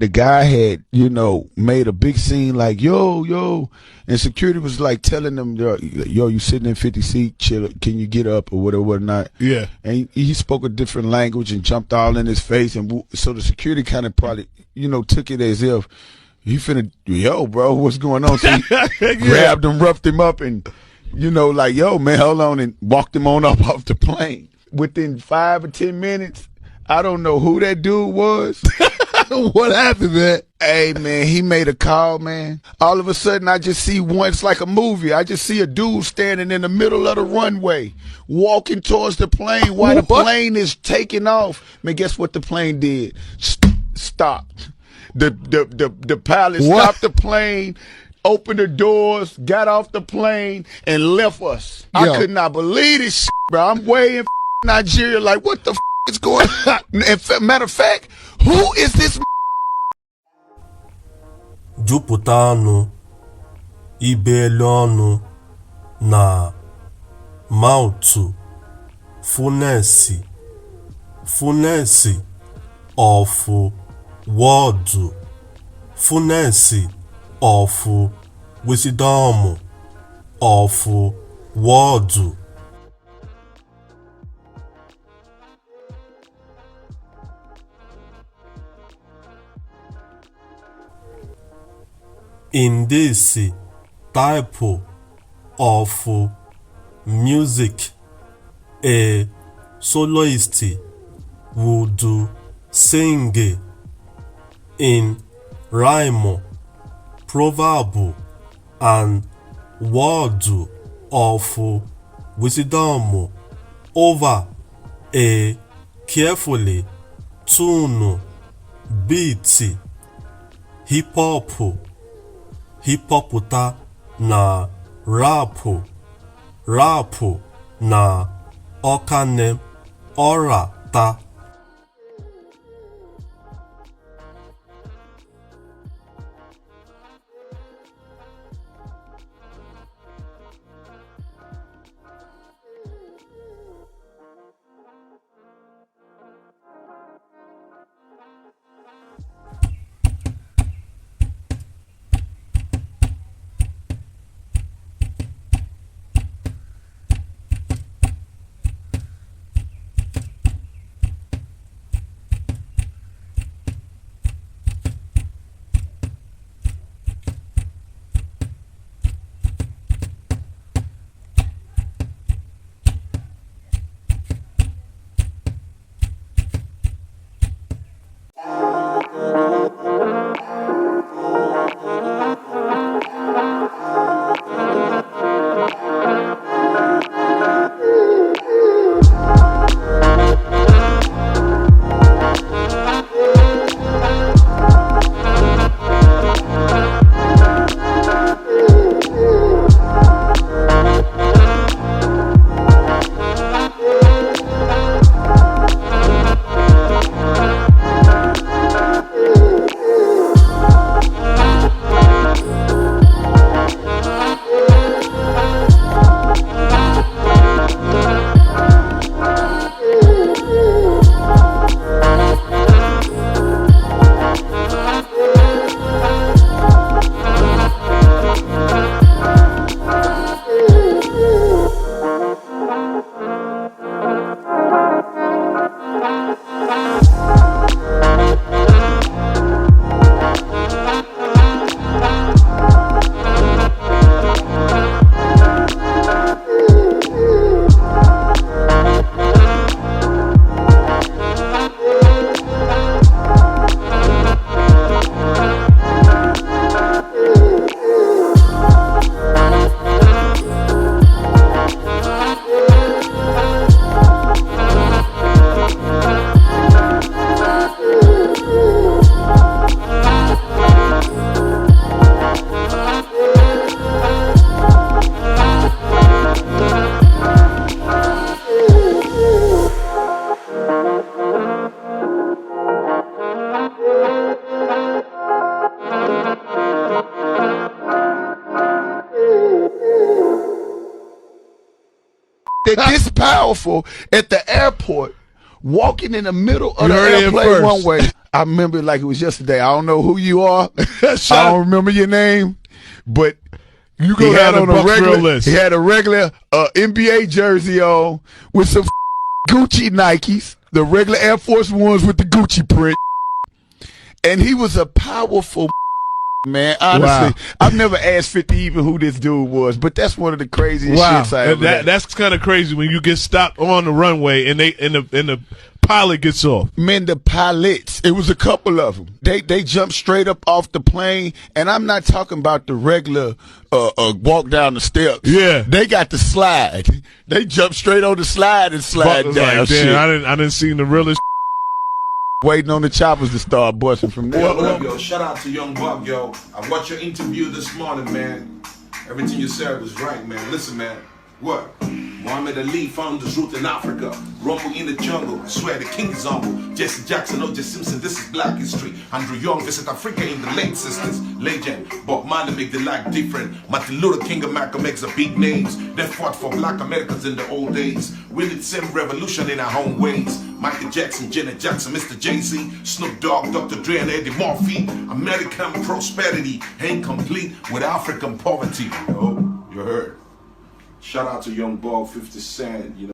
the guy had, you know, made a big scene like, yo, and security was like telling them, yo, you sitting in 50 seat, chill, can you get up or whatever, whatnot. Yeah. And he spoke a different language and jumped all in his face. And so the security kind of probably, you know, took it as if he finna, yo, bro, what's going on? So he grabbed him, roughed him up, and, you know, like, yo, man, hold on, and walked him on up off the plane. Within 5 or 10 minutes, I don't know who that dude was. What happened, man? Hey, man, he made a call, man. All of a sudden, I just see one. It's like a movie. I just see a dude standing in the middle of the runway, walking towards the plane while the plane is taking off. Man, guess what the plane did? Stopped. The pilot stopped the plane, opened the doors, got off the plane, and left us. Yo. I could not believe this shit, bro. I'm way in Nigeria, like, what the is going on? Matter of fact, who is this? Jupụtanụ ibele ọnụ na mautu funesi of word, funesi of wisdom of word. In this type of music, a soloist would sing in rhyme, proverb, and word of wisdom over a carefully tuned beat. Hip-hop, Hipoputah na rap na ọkanem ọrata. that this powerful at the airport, walking in the middle of the airplane one way. I remember it like it was yesterday. I don't know who you are. I don't remember your name, but You go down the Bucks real list. He had a regular NBA jersey on with some Gucci Nikes, the regular Air Force Ones with the Gucci print, and he was a powerful man. Honestly, Wow. I've never asked 50 even who this dude was, but that's one of the craziest shits I ever had. That's kind of crazy when you get stopped on the runway and the pilot gets off. Man, the pilots, it was a couple of them. They jumped straight up off the plane, and I'm not talking about the regular walk down the steps. Yeah. They got the slide. They jumped straight on the slide and slide Like, down. damn, Shit. I didn't see the realest. Waiting on the choppers to start busting from there. What up, yo? Shout out to Young Buck, yo. I watched your interview this morning, man. Everything you said was right, man. Listen, man. What? Muhammad Ali found his root in Africa. Rumble in the jungle. I swear the king is humble. Jesse Jackson, O.J. Simpson, this is black history. Andrew Young visit Africa in the late sisters. Legend. Bob Marley make the life different. Martin Luther King and Malcolm X are big names. They fought for black Americans in the old days. We need the same revolution in our own ways. Michael Jackson, Janet Jackson, Mr. Jay-Z, Snoop Dogg, Dr. Dre, and Eddie Murphy. American prosperity ain't complete with African poverty. Yo, you heard. Shout out to Young Buck, 50 Cent, you know.